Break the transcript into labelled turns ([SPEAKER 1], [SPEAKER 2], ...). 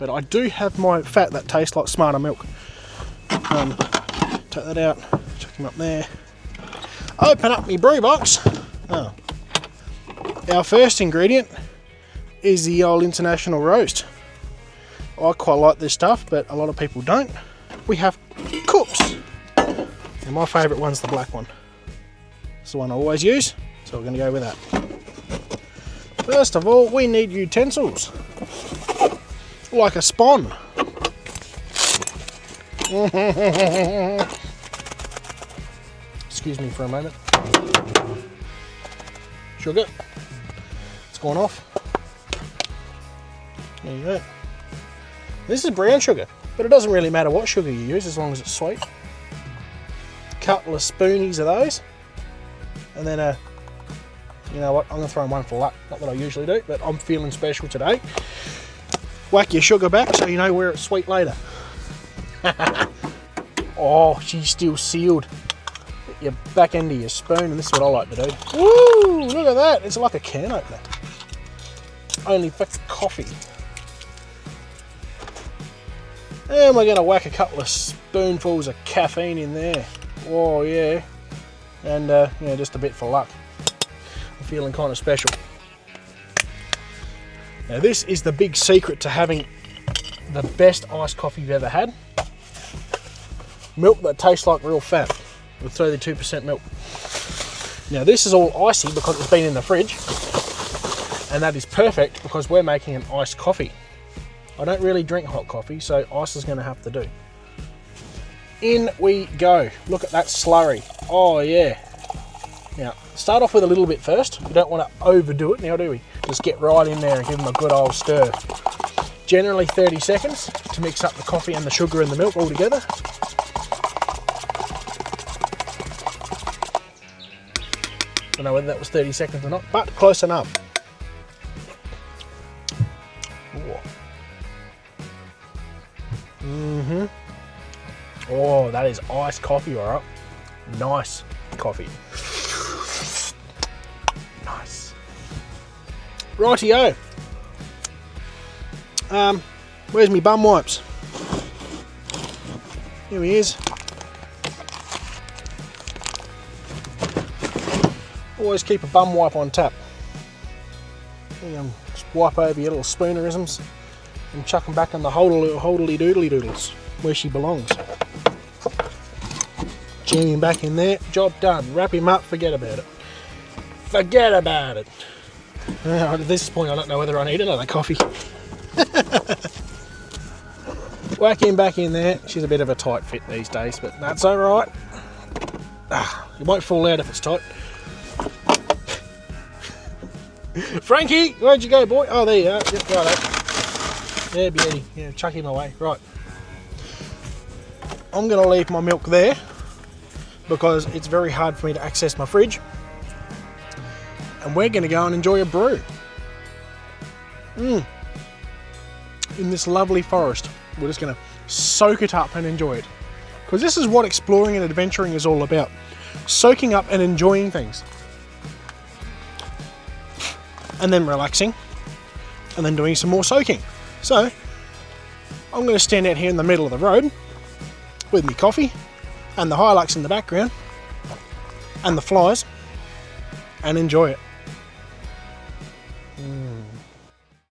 [SPEAKER 1] but I do have my fat that tastes like Smarter milk. Take that out, chuck him up there. Open up my brew box. Oh. Our first ingredient is the old International Roast. I quite like this stuff, but a lot of people don't. We have Cooks, and my favourite one's the black one. It's the one I always use, so we're going to go with that. First of all, we need utensils, like a spon. Excuse me for a moment. Sugar, it's gone off. There you go. This is brown sugar, but it doesn't really matter what sugar you use as long as it's sweet. Couple of spoonies of those, and then you know what, I'm going to throw in one for luck. Not that I usually do, but I'm feeling special today. Whack your sugar back so you know where it's sweet later. Oh, she's still sealed. Put your back end of your spoon, and this is what I like to do. Woo! Look at that. It's like a can opener. Only for coffee. And we're going to whack a couple of spoonfuls of caffeine in there. Oh, yeah. And, yeah, just a bit for luck. I'm feeling kind of special. Now, this is the big secret to having the best iced coffee you've ever had. Milk that tastes like real fat with 32% milk. Now, this is all icy because it's been in the fridge. And that is perfect because we're making an iced coffee. I don't really drink hot coffee, so ice is going to have to do. In we go. Look at that slurry. Oh, yeah. Now, start off with a little bit first. We don't want to overdo it now, do we? Just get right in there and give them a good old stir. Generally 30 seconds to mix up the coffee and the sugar and the milk all together. I don't know whether that was 30 seconds or not, but close enough. Oh, that is iced coffee, all right. Nice coffee. Nice. Rightio. Where's me bum wipes? Here he is. Always keep a bum wipe on tap. Just wipe over your little spoonerisms and chuck them back in the holdily doodly doodles where she belongs. Jam him back in there, job done. Wrap him up, forget about it. Forget about it. At this point I don't know whether I need another coffee. Whack him back in there. She's a bit of a tight fit these days, but that's alright. It won't fall out if it's tight. Frankie, where'd you go, boy? Oh, there you are. Yep, right. Yeah, beauty. Yeah, chuck him away. Right. I'm going to leave my milk there because it's very hard for me to access my fridge. And we're going to go and enjoy a brew. In this lovely forest. We're just going to soak it up and enjoy it. Because this is what exploring and adventuring is all about. Soaking up and enjoying things. And then relaxing. And then doing some more soaking. So, I'm going to stand out here in the middle of the road with my coffee and the Hilux in the background and the flies and enjoy it.